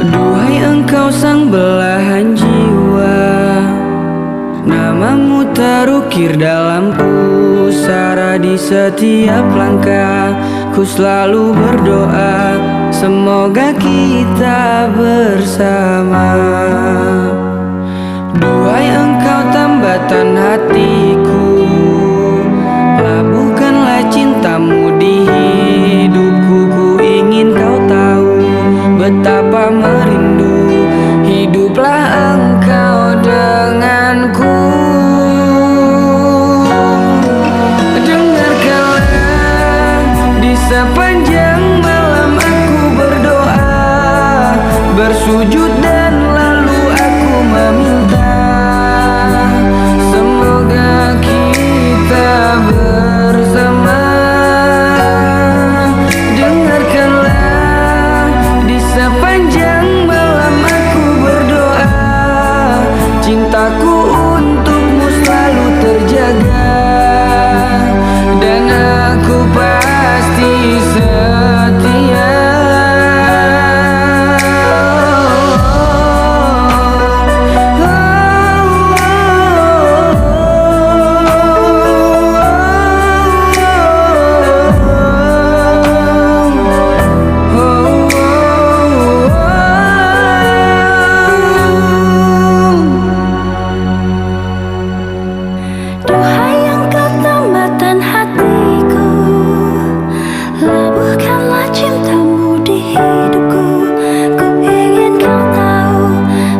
Duhai engkau sang belahan jiwa, namamu terukir dalam pusara. Di setiap langkah ku selalu berdoa, semoga kita bersama. Duhai engkau tambatan hatiku, labuhkanlah cintamu di hidupku. Ku ingin kau tahu betapa merindu hiduplah engkau denganku. Dengarkanlah di sepanjang malam aku berdoa, bersujud dan lalu aku meminta, semoga kita bersama. Dengarkanlah di sepanjang malam aku berdoa, cintaku untukmu selalu terjaga, dan aku pasti setia. Duhai engkau tambatan hatiku, labuhkanlah cintamu di hidupku. Ku ingin kau tahu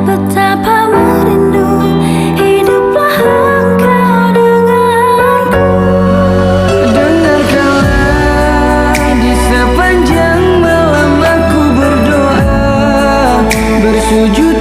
betapa merindu hiduplah engkau denganku. Dengarkanlah di sepanjang malam aku berdoa, bersujud